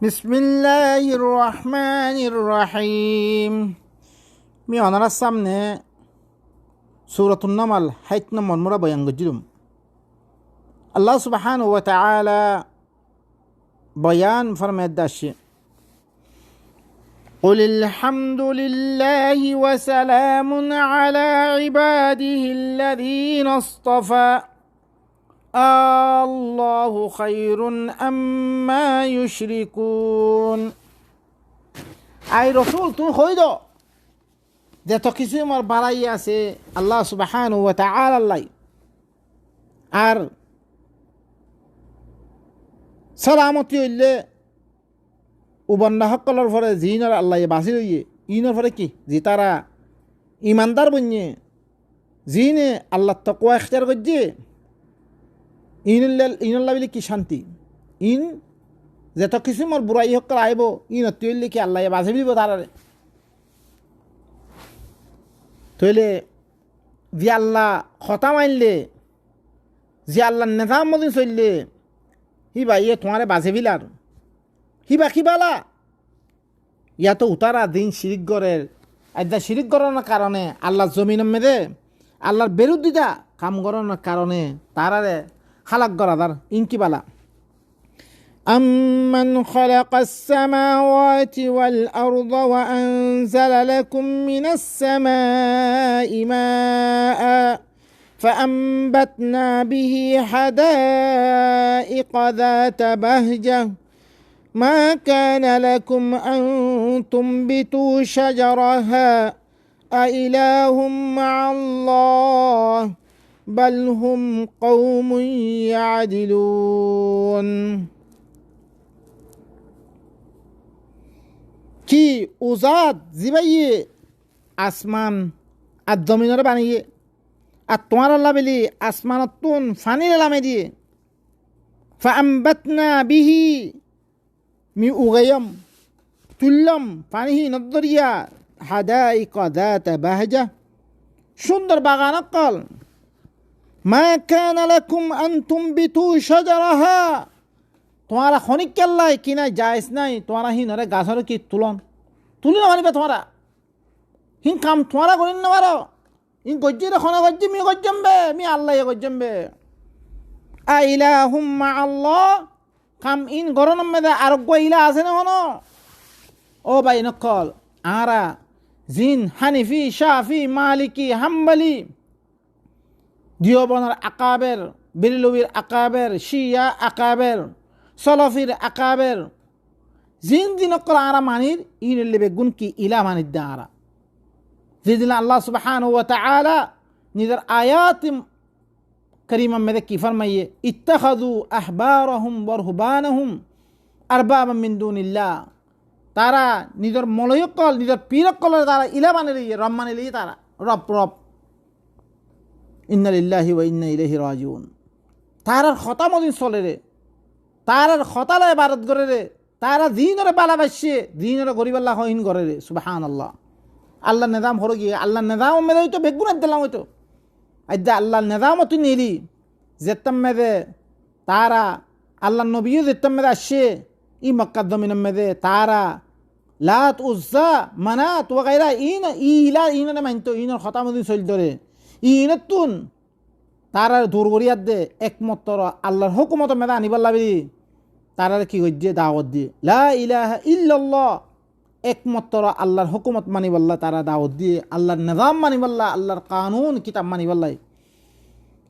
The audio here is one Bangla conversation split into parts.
বিসমিল্লাহির রহমানির রহিম। আমি ওনার সামনে সূরাতুন নামল ৬০ নম্বর মোরা বয়ান করছিলাম। আল্লাহ সুবহানাহু ওয়া তাআলা বয়ান ফরমায় দাসে قل الحمد لله وسلام على عباده الذين اصطفى الله خير أما يشركون। আই রসুল তুমি কই দাও যে তো কিছু আমার বাড়াই আছে আল্লাহ সুবহানাহু ওয়া তাআলা আল্লাহ, আর সালামতি হইলে উবন্না সকলের পরে জিনর আল্লাহ বাঁচি রইয়ে ইনর পরে কি যে তারা ইমানদার বনিয়ে জিনে আল্লাহ তাকওয়া ইখতিয়ার করছে ইনল্লা বলে কি শান্তি। ইন যেত কিছু মোর বুড়াই সকল আইব ইন তৈলে কি আল্লাহ বাঁচি দিব তারারে তৈলে যে আল্লাহ খতা মানলে যে আল্লাহ নেতাম মদিন চললে হিবা ইয়ে তোমারে বাঁচে বিলার হিবা কিবালা ইয়াতো উতারা দিন শিরিক গড়ের আদা শিরিক গড়ানোর কারণে আল্লাহ জমিন মেদে আল্লাহর বিরুদ্ধিতা কাম গড়ানোর কারণে তারারে হালাক গড়াদার ইনকিবালা। أَمَّنْ خَلَقَ السَّمَاوَاتِ وَالْأَرْضَ وَأَنزَلَ لَكُم مِّنَ السَّمَاءِ مَاءً فَأَنبَتْنَا بِهِ حَدَائِقَ ذَاتَ بَهْجَةٍ مَا كَانَ لَكُمْ أَن تُنبِتُوا شَجَرَهَا أَإِلَٰهٌ مَّعَ اللَّهِ بل هم قوم يعدلون। কি উজাদ জিবাইয়ে আসমান আর জমিনের বানিয়ে আর তোমার আল্লাহ বলি আসমানতুন ফানির লামে দিয়ে ফাআমবাতনা বিহি মি উগাইম তুল্লম পানিহি নদরিয়া হাদাইকা যাতা বাহজা সুন্দর বাগান অকল মা কানা লাকুম আন তুমবিতু শাজারাহা তোমারা খনিক কেল্লাই কিনা জায়েজ নাই তোমারা হিনরে গাছর কি তুলি না মানিবে তোমারা হিন কাম তোমারা করিন না পারো ইন গজ্জিরে খনা গজ্জি মি গজ্জম্বে মি আল্লাহ গজ্জম্বে আইলাহুম মা আল্লাহ কাম ইন গরনম মেদে আরোগ্য ইলা আছে না হনো ও ভাই নকল আরা জিন হানিফি শাফি মালিকি হাম্বলি দিওবনের আকাবের বেরিলবির আকাবের শিয়া আকাবের সলফির আকাবের জিন দিনকল আরা মানির ইনের লেবে গুণ কি ইলা মানির দা আরা যেদিন আল্লাহ সুবহানাহু ওয়া তাআলা নিজের আয়াত করিমা মেদে কি ফরমাইয়ে ইত্তাখাযু আহবারহুম ওয়া রুহবানহুম আরবাবাম মিন দুনিল্লাহ তারা নিজের মলয়কল নিজের পীরকলের তারা ইলা মানির রব মানির তারা রব ইন্না লিল্লাহি ওয়া ইন্না ইলাইহি রাজিউন। তারার খতা মদিন চলে রে তারার খতালয় ভারত করে রে তারা দিনরে বালাবাসে দিনরে গরিবাল্লাহ হইন করে রে সুবহানাল্লাহ। আল্লাহ নিজাম হলো গিয়ে আল্লাহ নিজাম মেদে হইতো বেগুন দিলাম হইতো আজ্জা আল্লাহ নিজাম তুই নিলি যেতাম মেদে তারা আল্লাহ নবীও যেতাম মেদে আসছে ই মক্কা জমিন মেদে তারা লাত উজ্জা মানাত ওয়াগাইরা ইলা ইনরে মানতো ইনর খতা মদিন চল ধরে ইনতুন তারার দূরগরিয়াত দে একমাত্র আল্লাহর হুকুমত মেদা আনিবার লাগি তারার কি হইছে দাওয়াত দিয়ে লা ইলাহা ইল্লাল্লাহ একমাত্র আল্লাহর হুকুমত মানিবাল্লাহ তারা দাওয়াত দিয়ে আল্লাহর নিজাম মানিবাল্লাহ আল্লাহর কানুন কিতাব মানিবাল্লাহ।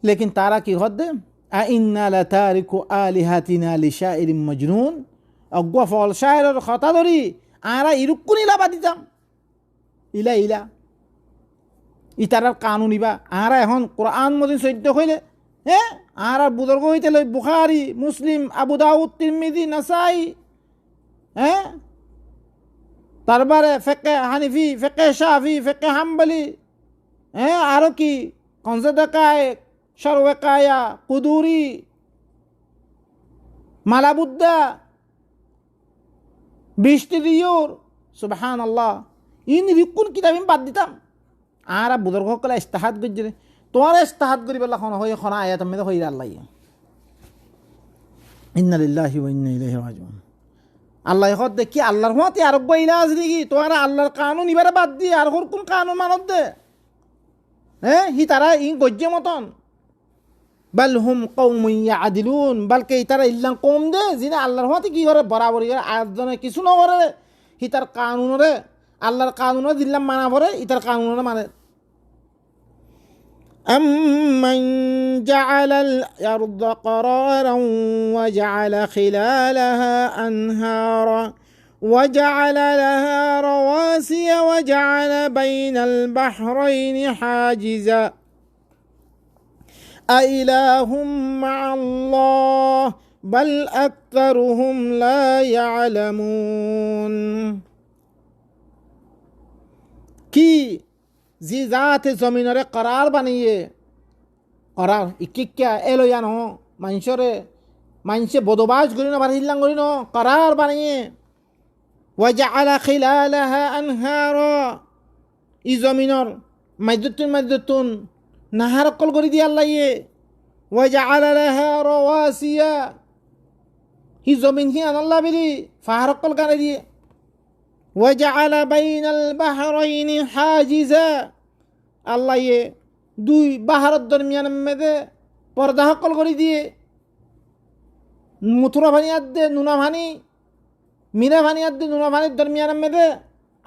লেকিন তারা কি হদে আ ইন্না লা তারিকু আলিহাতিনা লিশাইরিন মাজনুন অগwa ফল শায়রের কথা ধরি আরা ইরুকুন ইলা বাদিতাম ইলা ইতারার কানুন ইবা আরা এখন কোরআন মদিন সৈদ্য হইলে হ্যাঁ আর বুজুর্গ হইতে বুখারি মুসলিম আবু দাউদ তিরমিজি নাসাই হ্যাঁ তারপরে ফিকহে হানিফি ফিকহে শাফি ফিকহে হাম্বলি হ্যাঁ আরও কি কনজেদাকায় সরওয়াকায়া কুদুরি মালাবুদ্দা বৃষ্টি দিয়র সুবহানাল্লাহ ইন রিকুন কিতাব আমি বাদ দিতাম আর বুজুর্গ সকলে ইস্তাহাদ গজ্জরে তোমার ইস্তাহাদ করি বলা খন হয়ে খন আয়াত মেদে হইরা আল্লাহ ইন্না লিল্লাহি ওয়া ইন্না ইলাইহি রাজিউন। আল্লাহ হদ দেখি আল্লাহর হুঁয়াতে আরোগ্য ইলা আছে দেখি তোমার আল্লাহর কানুন ইবারে বাদ দিয়ে আর কোন কানুন মানত দে হ্যাঁ হি তারা ইং গজ্জে মতন বাল হুম কওমুন ইয়াদিলুন বালকে তারা ইল্লাং কম দে যিনি আল্লাহর হুঁয়াতে কি করে বরাবরি করে আয়োজনে কিছু না করে হি তার কানুনরে আল্লাহর কানুনে দিল্লাম মানা পড়ে ইতার কানুনরে মানে أمن جعل الأرض قرارا وجعل خلالها أنهارا وجعل لها رواسي وجعل بين البحرين حاجزا أإله مع الله بل أكثرهم لا يعلمون কি জি জাতে জমিনরে করার বানিয়ে করার ইকিক্কা এলোয়ান হ মানুষে বদবাস করি না বাড়িলাম করি ন করার বানিয়ে ওয়াজআলা খিলালাহা আনহারা ই জমিনর মাইদুতুন নাহার কল করে দিয়ে আল্লাহ ওয়াজআলা লাহা রাওয়াসিয়া হি জমিন হি আল্লাহ বিলি ফাহার কল করে দিয়ে وجعل بين البحرين حاجزا আল্লাহ দুই বাহারের দরমিয়ান মধ্যে পর্দা হকল করে দিয়ে মুথুরা ভানি আদে নুনা ভানি মিনা ভানি আদে নুনা ভানির দরমিয়ান মধ্যে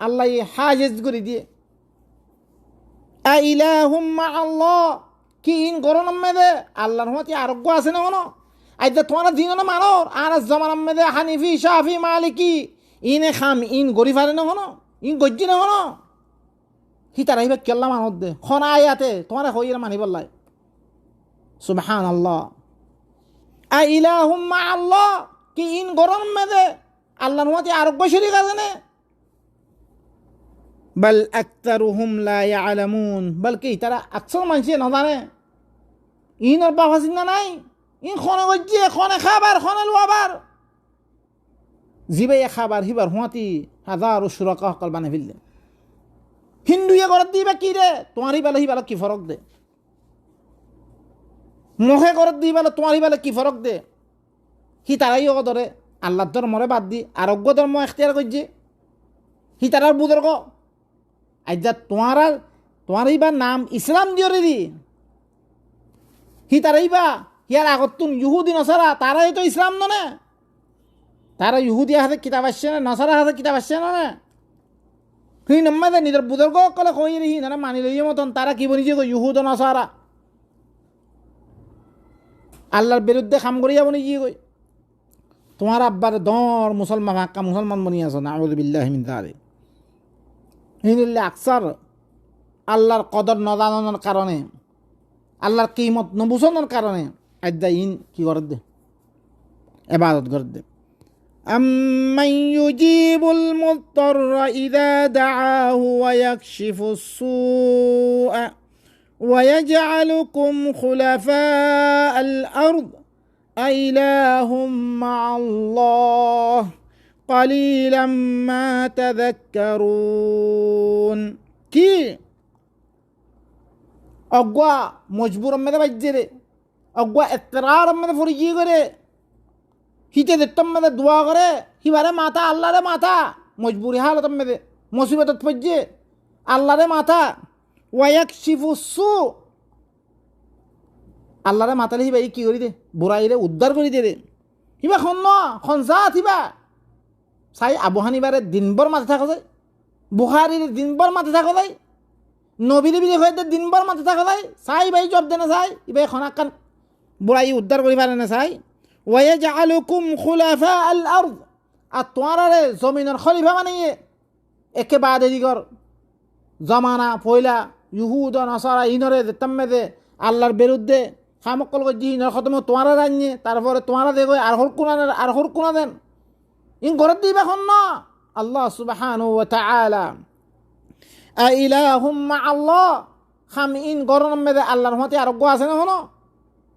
আল্লাহ হাজিজ করে দিয়ে আইলাহুম মা আল্লাহ কি ইন গরম মধ্যে আল্লাহর মতে আরোগ্য আছে না কোনো আইদা তোমার দিন না মানোর আর জামানার মধ্যে হানিফি শাফি মালিকি ইনে খাম ইন গরি ফারে না হনো ইন গজ্জি না হনো হি তারা হিবা কেল্লা মানত দে খনা আয়াতে তোমার হইয়ের মানি বললাই সুবহানাল্লাহ আ ইলাহুম মা আল্লাহ কি ইন গরম মেদে আল্লাহর মতে আরোগ্য শরীক আছে না বাল আকতারুহুম লা ইয়ালামুন বলকি তারা আকসর মানুষ না জানে ইনর বাফাসিন না নাই ইন খনা গজ্জি খনা খাবার খনা লওয়াবার জিবে খাবার হিবার হুঁয়াতি হাজার সুরকা সকল বানে ফেললেন হিন্দুয়ে ঘরত দিবা কি রে তোমার হিবালে হিবালে কি ফরক দে মুখে ঘরত দিবালে তোমার হিবালে কি ফরক দে হি তারাই ধরে আল্লাহর ধর্মরে বাদ দি আরোগ্য ধর্ম এখতিয়ার করছে হি তারার বুজুর্গ আজ্জা তোমার এইবার নাম ইসলাম দিয়রে দি হি তারাইবা হিয়ার আগতুন ইহুদি নসারা তারাই তো ইসলাম না তারা ইহুদিয়া হাতে কিতাব আসছে না নসারা হাতে কিতাব আসছে না হি নম্মাদে নিজের বুজুর্গ কলে কই হি না মানি লইয়ে মতন তারা কি বলিছে ইহুদ নসারা আল্লাহর বিরুদ্ধে কাম করিয়া বনি গিয়ে কই তোমার আব্বার দর মুসলমান হাক্কা মুসলমান বনি আছো না আউযু বিল্লাহি মিন যালিক হিনিল্লে আকসার আল্লাহর কদর নজানানোর কারণে আল্লাহর কিমত নবুঝানোর কারণে আদ্দা ইন কি করে দে ইবাদত করে দে أمن يجيب المضطر إذا دعاه ويكشف السوء ويجعلكم خلفاء الأرض أإله مع الله قليلا ما تذكرون কি অজ্ঞা মজবুর মেদে বাজ্জেরে অজ্ঞা এত্রার মেদে ফরিজি করে হিতে দেখতাম মেদে দোয়া করে হিবারে মাথা আল্লাহরে মাথা মজবুরি হালত মেদে মুসিবত পড়ছে আল্লাহরে মাথা ওয়ায়াকশিফুসু আল্লাহরে মাথালে হিবা কি করি দে বুড়াইরে উদ্ধার করি দে হিবা খনসা থিবা চাই আবু হানিবারে দিনভর মাথা থাকা যায় বুখারির দিনভর মাথা থাকা যায় নবীরে বিলে হয়ে দিনভর মাথা থাকা যায় চাই ভাই জব দেনা চাই ইবাই খনাকান বুড়াই উদ্ধার করি পারে না চাই ওয়ায়াজআলুকুম খুলাফা আল আরদ আর তোমারে জমিনের খলিফা বানিয়ে একে বাদে দিগর জমানা পয়লা ইহুদ নসারা ইনরে তেম্মেদে আল্লাহর বিরুদ্ধে খামকল গজি ইনর খতম তোমারা রান্যে তারপরে তোমারা দেখো আর হর কোনা দেন ইন ঘরত দিবা এখন না আল্লাহ সুবহানাহু ওয়া তাআলা আইলাহুম মা আল্লাহ খাম ইন গরম মেদে আল্লাহর মতে আরোগ্য আছে না হনো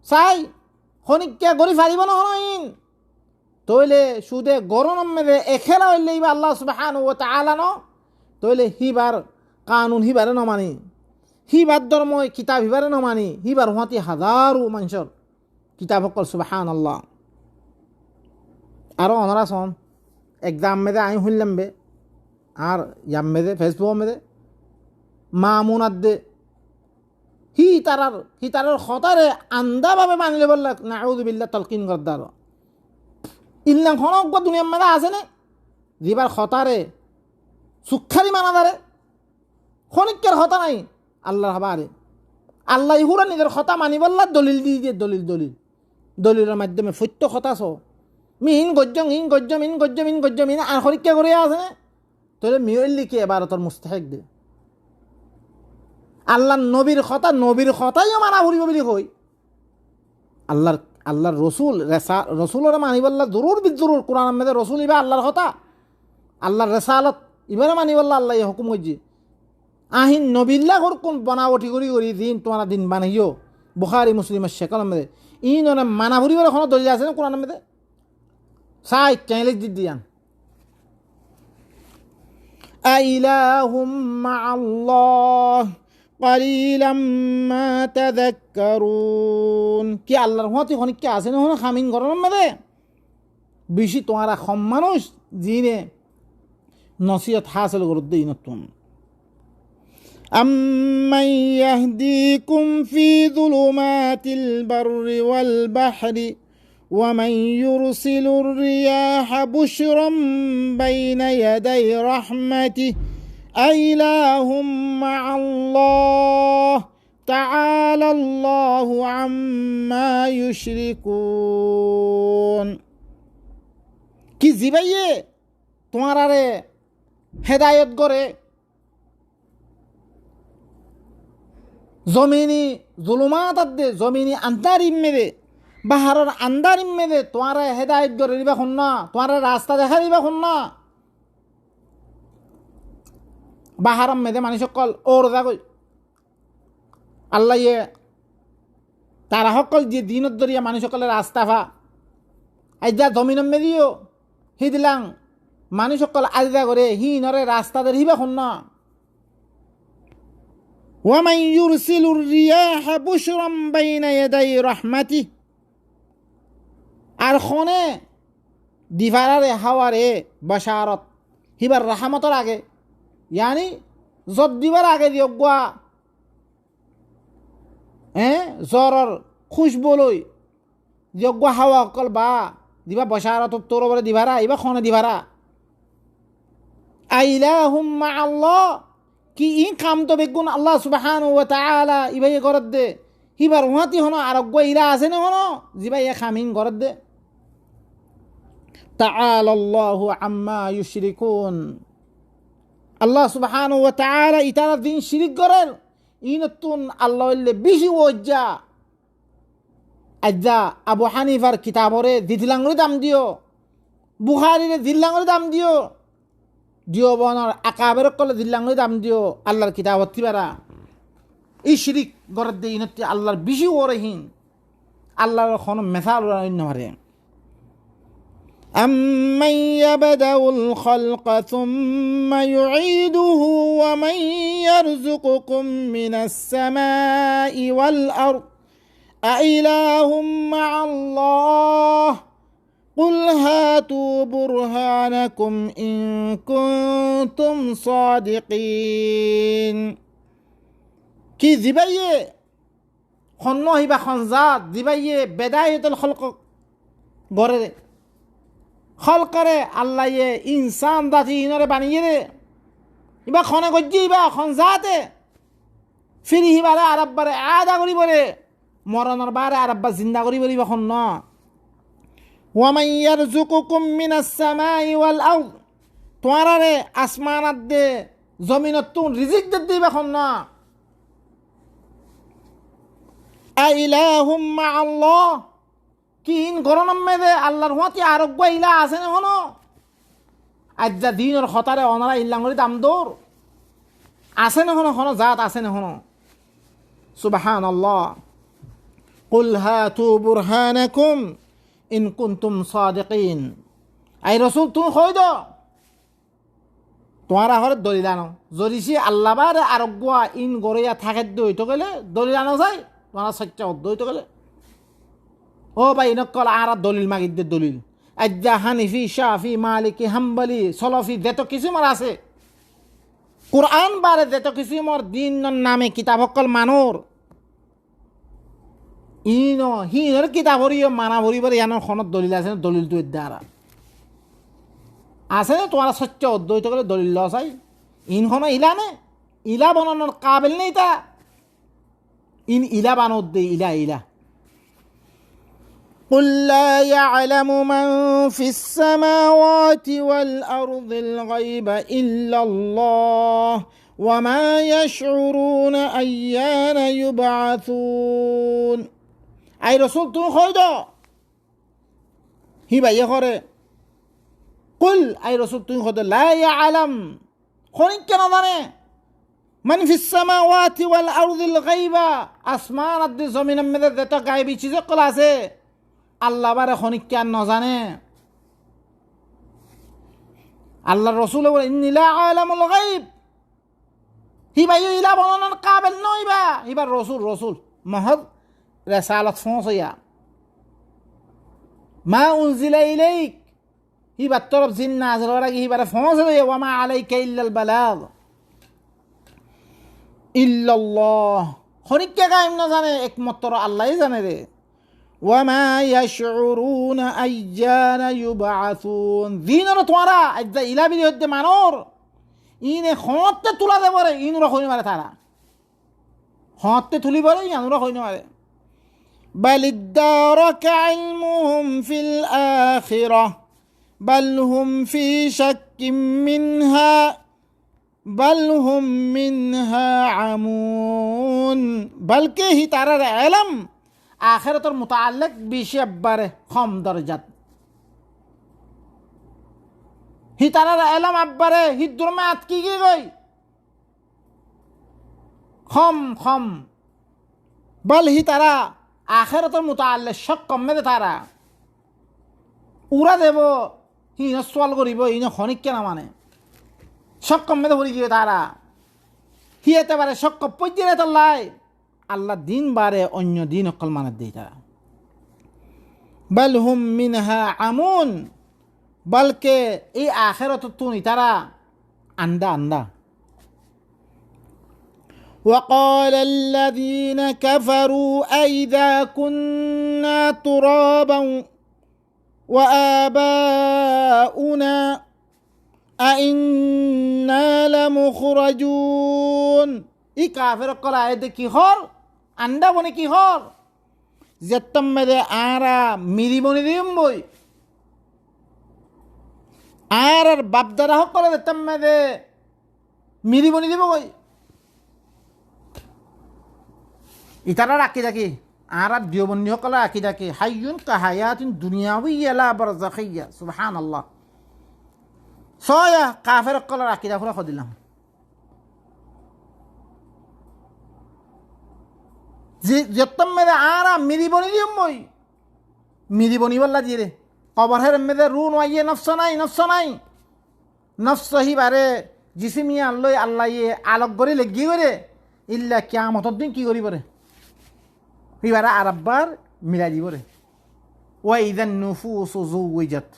চাই খনিকা গরি ফারিব না হনো ইন তইলে সুদে গরম মেদে এখেলা হইলে ইবা আল্লাহ সুবহানাহু ওয়া তাআলা ন তইলে হিবার কানুন হিবারে ন মানি হিবার ধর্ম কিতাব হিবারে ন মানি হিবার হতে হাজারো মানুষের কিতাব সকল সুবহানাল্লাহ আরো অনরা সন এক্সাম মেদে আমি শুনলাম বে আর ইয়াম মেদে ফেসবুক মেদে মামুনাত দে হি তারার খতারে আন্দাভাবে মানিলে বললা নাউযুবিল্লাহ তালকিন করদার ইল্লাং খনক বা দুনিয়ার মেদে আছে না দিবার খতারে সুখারি মানা দারে খনিকের খতা নাই আল্লাহর হাবারে আল্লাহ ইহুরা নিজের খতা মানি বললা দলিল দিয়ে দলিলের মাধ্যমে সত্য কথা ছ মিহিন গজ্জম আর খরিকা করে আছে না তাহলে মিউল লিখে এবার তোর মুস্তাহিক দে আল্লাহর নবীর কথাইও মানা ভরিব বলি কই আল্লাহর রসুলের মানি বললা জরুর কোরআন মধ্যে রসুল ইবা আল্লাহর কথা আল্লাহর রেসালত ইবারে মানি বললা আল্লাহ হুকুম করছি আহিন নবিল্লা কোন বনাবটি করি দিন তোমার দিন বানাইও বুখারি মুসলিমের শেখার মধ্যে ইন মানা ভরিবার এখন দলিল আছে না কোরআন মধ্যে সাই চ্যালেঞ্জ দিয়ান আইলাহুম মাআল্লাহ কালিলাম মা তাযাক্কারুন কি আল্লাহর হতে খনিক কি আছে না খামিন গরম মধ্যে বেশি তোমারা কম মানুষ জিনে নসিহত হাসিল করতে ইনতুন أمن يهديكم في ظلمات البر والبحر ومن يرسل الرياح بشرا بين يدي رحمته أإله مع الله تعالى الله عما يشركون কি জিবাইয়ে তোমারে হেদায়েত করে জমিনি জুলুমাত দে জমিনি আন্দারিম মেদে বাহারের আন্দারিম মেদে তোমার হেদায়ত করে দিবা খুন না তোমার রাস্তা দেখা দিবা খুন না বাহারম মেদে মানুষ সকল ওর যাগই আল্লাহ তারা সকল যে দিনত দরিয়া মানুষ সকলের রাস্তা ফা আইজা জমিনম মেদিও হি দিলাং মানুষ সকল আজা করে হি নরে রাস্তা দের হিবা খুন না ومن يرسل الرياح بشرا بين يدي رحمته আর খনে দিফারারে হাওয়ারে বাশারত হিবার রাহমতর আগে ইয়ানি জব দিবার আগে দিয়গা জরর খুশবু লই দিয়গা হাওয়া অকল বা দিবা বাশারত তোর বলে দিভারা ইবা খনে দিভারা আইলাহুম মা আল্লাহ কি ই কাম তো বেগুন আল্লাহ সুবহানাহু ওয়া তাআলা ইবাই গরদ দে হিবার ওয়াতি হনো আরোগ্য ইলা আছে না হনো জিবাই খামিন গরদ দে তাআলা আল্লাহু আম্মা ইউশরিকুন আল্লাহ সুবহানাহু ওয়া তাআলা ইতারা দিন শিরিক করেন ইনতুন আল্লাহ ইল্লে বেশি ওজ্জা আজ্জা আবু হানিফার কিতাবরে দিদিলাঙ্গরে দাম দিও বুখারীরে দিল্লাঙ্গরে দাম দিও দিও বনার আকাবের কলে দিল্লাঙ্গরে দাম দিও আল্লাহর কিতাবত তিবারা এই শিরিক গরদ দে ইনতি আল্লাহর বেশি ওরহিন আল্লাহর কোন মিসাল অন্য মারে أمن يبدأ الخلق ثم يعيده ومن يرزقكم من السماء والأرض أإله مع الله قل هاتوا برهانكم إن كنتم صادقين كي زباية خنوه با خنزات زباية بداية الخلق غرر খলকরে আল্লাহ ইনসান দাতি ইনরে বানিয়ে রে ইবা খনে গজ্জি ইবা খনজাতে ফিরি হিবারে আরব্বারে আদা করি বলে মরণর বারে আরব্বা জিন্দা করি বলি বখন ন ওয়ামান ইয়ারযুকুকুম মিনাস সামাই ওয়াল আরদ তোয়ারে আসমানাত দে জমিনত তুন রিজিক দে দিবা খন না আইলাহুম মা আল্লাহ কিন গরনম মেদে আল্লাহর হতি আরোগ্য ইলা আছে না হনো আজ্জা দিনের খতারে অনারা ইল্লাঙ্গরি দাম দৌর আছে না হনো হনো জাত আছে না হনো সুবহানাল্লাহ কুল হাতু বুরহানাকুম ইন কুনতুম সাদিকিন আই রাসূল তুমি কই দাও তোমার হরে দলিলানো জরিসি আল্লাহ বারে আরোগ্য ইন গরিয়া থাকে দইতো গেলে দলিলানো যায় তোমার সচ্চা দইতো গেলে ও ভাই নকল আর দলিল মাগিদ দলিল আজ্জা হানিফি শাফি মালিকি হাম্বলি সলফি যেত কিছুমার আছে কোরআন বারে যেত কিছুমর দিন নামে কিতাব সকল মানুর ইন হিনর কিতাব হরিও মানা ভরিবার ইয়ানোর খনত দলিল আছে দলিলটো দ্বারা আছে তোমার সত্য অদ্বৈত করে দলিল চাই ইনখন ইলা নে ইলা বানানোর কাবিল নেই তা ইন ইলা বানো দে ইলা ইলা قل لا يعلم من في السماوات والأرض الغيب إلا الله وما يشعرون أيان يبعثون أي رسول تو خيدا هي بيا خره قل أي رسول تو خيدا لا يعلم خونين كنا دانه من في السماوات والأرض الغيب আসমান আর জমিনের মধ্যে যত গায়েবী চিজ কল আছে আল্লাহ বারে খনিক কেন নজানে আল্লাহ রসুল বলে ইন্নী লা আলামুল গায়ব হিবা ইলা বনানোর কাবিল নইবা হিবা রসুল মহদ রিসালাত ফৌঁছয়া মা উনজিলা ইলাইক হিবা তরফ জিন নাযিল করা কি হিবা ফৌঁছয়া ওয়া মা আলাইকা ইল্লাল বালাগ ইল্লাল্লাহ খনিক কে গায়ব না জানে একমাত্র আল্লাহই জানে রে وما يشعرون أيان يبعثون ديننا توارا إذا إلى بدي هد منور إن خاطة تولا ده بره إنو را خوينه مره تارا خاطة تولی بره إنو را خوينه مره بل ادارك علمهم في الآخرة بل هم في شك منها بل هم منها عمون بل كه تارا علم আখিরাতের মুতাআল্লিক বেশি একবারে কম দরজাত হি তারার এলম আব্বারে হি দুরমা আতকি গই কম বল হি তারা আখিরাতের মুতাআল্লিক শক কমে দে তারা উড়া দেব হি নসওয়াল করিব ইন খনিক কেন মানে শক কমে দে ভরি গিয়ে তারা হি এতেবারে শক পইজিরে তল্লাই আল্লাহ দিন বারে অন্য দিন অকল মানত দেই তারা বল হুম মিনহা আমুন বলকে এই আখিরাত তুনি তারা আন্দা وقال الذين كفروا أئذا كنا ترابا وآباؤنا أئنا لمخرجون এই কাফের কল আয়তে কি হল আন্ডা বনে কি হল যেতম মেদে আরা মিরি বনি দিম বই আর বাপদারা সকল যেতম মেদে মিরি বনি দিব বই ইতারা রাখি থাকি আর দিওবন্দি সকল রাখি থাকি হাইয়ুন কাহায়াতুন দুনিয়াউইয়া লা বারযাখিয়া সুবহানাল্লাহ সয়া কাফের কল রাখি দাফরা খদিলাম যতম মেদে আরা মিরি বনি দিম বই মিরি বনি বললা দিয়ে রে কবর হের মেদে রুন ওয়াইয়ে নফস নাই নফস হি বারে জিসিমিয়া আল্লাহ আল্লাহ আলোক করে লেগি করে ইল্লা কিয়ামতর দিন কি করি পরে হি বারে আরব্বার মিলাই দিব রে ওয়া ইযান নুফুসু যুওয়াজাত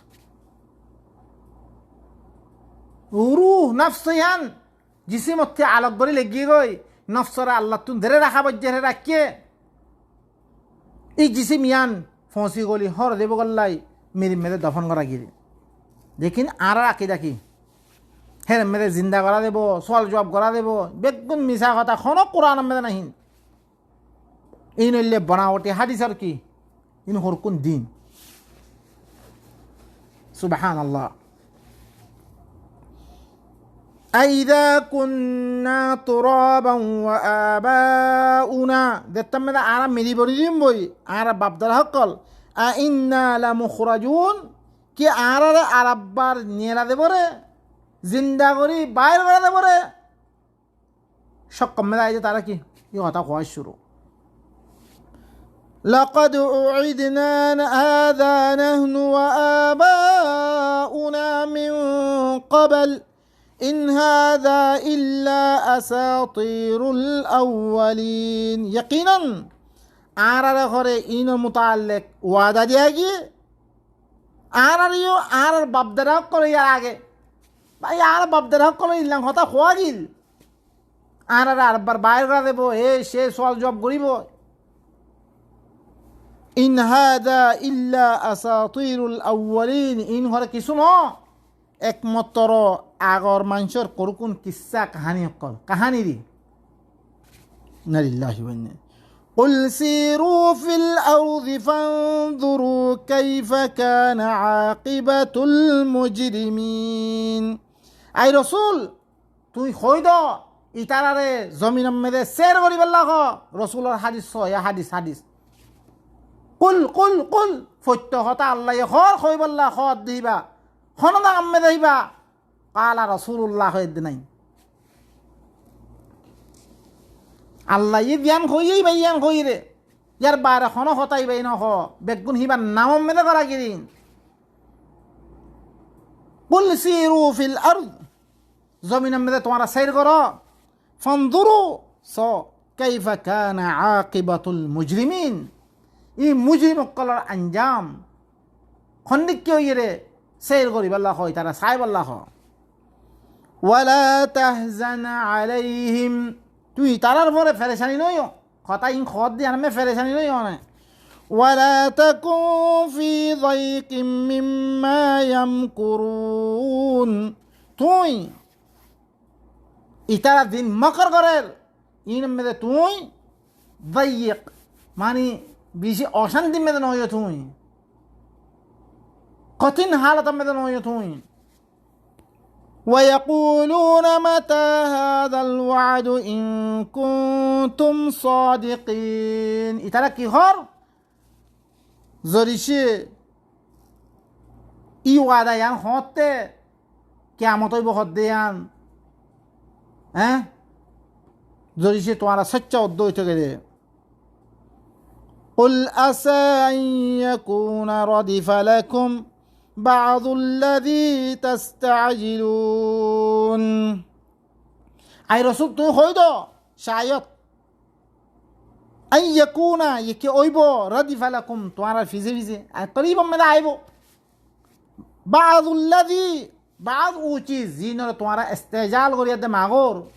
রূহ নফসিয়ান জিসিমতে আলোক করে লেগি গই নফসরা আল্লাহ তুন ধরে রাখা বজ্জে রাখিয়ে এই জিসিম ইয়ান ফসি গলি হর দেব গল্লাই মেরি মেরে দফন করা গিয়ে দেখিন আর রাখি দেখি হ্যাঁ মেরে জিন্দা করা দেব সোয়াল জবাব করা দেব বেগুন মিশা কথা কোনো কোরআন মেরে নাহিন এই নইলে বনাওটি হাদিস আর কি ইন হরকুন দিন সুবহানাল্লাহ أئذا كنا ترابا وآباؤنا دتم ده عرب مدي بريدين بوي عرب بابدر حقل أئنا لمخرجون كي عرب بار نيلا ده بره زنده غري باير غرا ده بره شق مدا ايجا تارا كي يغتا خواهش شروع لقد أعدنا هذا نحن وآباؤنا من قبل إن هذا إلا أساطير الأولين يقينا عرر خوري إنو متعلق وعدا دياغي আর বাপদারা করে ইয়ার আগে ভাই আর বাপদারা করে ইলাম কথা খোয়া গিল আরবার বাইর করা দেব সে সওয়াল জবাব করিব ইন হাদা ইল্লা আসাতিরুল আউয়ালিন ইন হরে কিছু ন একমাত্র আগর মানুষের করকুন কিসা কাহানি অকল কাহানি দি নালিল্লাহি ওয়া ইন্না قل سيروا في الأرض فانظروا كيف كان عاقبة المجرمين أي رسول তুই কই দ ইতারারে জমিনের মধ্যে শের করিব আল্লাহ রসুলের হাদিস ইয়া হাদিস কুল ফত্য হতা আল্লাহ হর কইব আল্লাহ হদ দিবা হনদা আম্মে দেইবা কালা রাসূলুল্লাহ নাই আল্লাহ ই জ্ঞান কইই বাইয়ান কই রে ইয়ার বারে খন হতাই বাই নহ বেগুন হিবা নাম মেলে করা গিরিন কুল সিরু ফিল আরদ জমিনের মধ্যে তোমরা সৈর করো ফানজুরু কাইফা কানা আকিবাতুল মুজরিমিন ই মুজরিম কলর আঞ্জাম খন্ডিক কি হইরে সৈর করিব আল্লাহ হয় তারা সাইব আল্লাহ ওয়ালা তাহজান আলাইহিম তুই তারার পরে ফেরেশানি নইও কথা ইন খদ দি আনমে ফেরেশানি নইও না ওয়ালা তাকুন ফি যায়কিম মিম্মা ইয়ামকুরুন তুই ইতারা দিন মকর করের ইন মেদে তুই দাইক মানে বেশি অশান্তি মেদে নয় তুই কঠিন হালত মেদে নয় তুই ويقولون متى هذا الوعد إن كنتم صادقين ইতারা কি হর জরিশে ই ওয়াদা ইয়ান হতে কিয়ামত হইব হদ দেয়ান জরিশে তোমারা সচ্চা উদ্দ হইতে গেলে قل عسى أن يكون ردف لكم بعض الذي تستعجلون أي رسول تو خيدو شايط أن يكون يكي أيبو ردف لكم توارا فيزي قريبا من عيبو بعض الذي بعض چیز زینر توارا استعجال کریه دماغور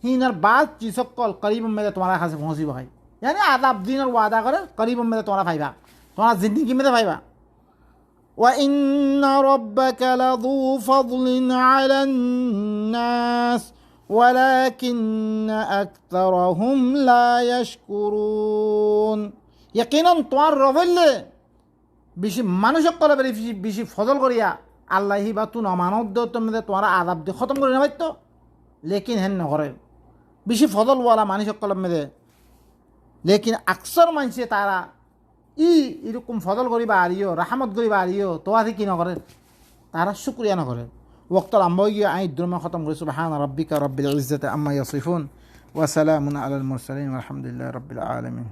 هینر بعض چیزوں کل قریبا میں تمہارا خاص پہنچی بھائی یعنی عذاب دینر وعدہ کرے قریبا میں تمہارا فائدہ تمہارا زندگی میں فائدہ وَإِنَّ رَبَّكَ لَذُو فَضْلٍ عَلَى النَّاسِ وَلَكِنَّ أَكْثَرَهُمْ لَا يَشْكُرُونَ يقينا তোমার রবেল বেশি মানুষক কলে বেশি ফজল করিয়া আল্লাহ হি বা তু নমানত দে তুমি তোমার আযাব দি খতম করে নেবাই তো লেকিন হেন নকরে বেশি ফজল ওয়ালা মানুষক কলম মেদে লেকিন আকসর মানুষে তারা এরকম ফজল করিবা আরিও রাহমত করিবা আরিও তোয়াদি কি নকরে তারা শুকরিয়া নকরে ওয়াক্তর আম্ব গিয়ে আই দুরমা খতম করে সুবহান রাব্বিকা রাব্বিল ইজ্জাতি আম্মা ইয়াসিফুন ওয়া সালামুন আলাল মুরসালিন আলহামদুলিল্লাহি রাব্বিল আলামিন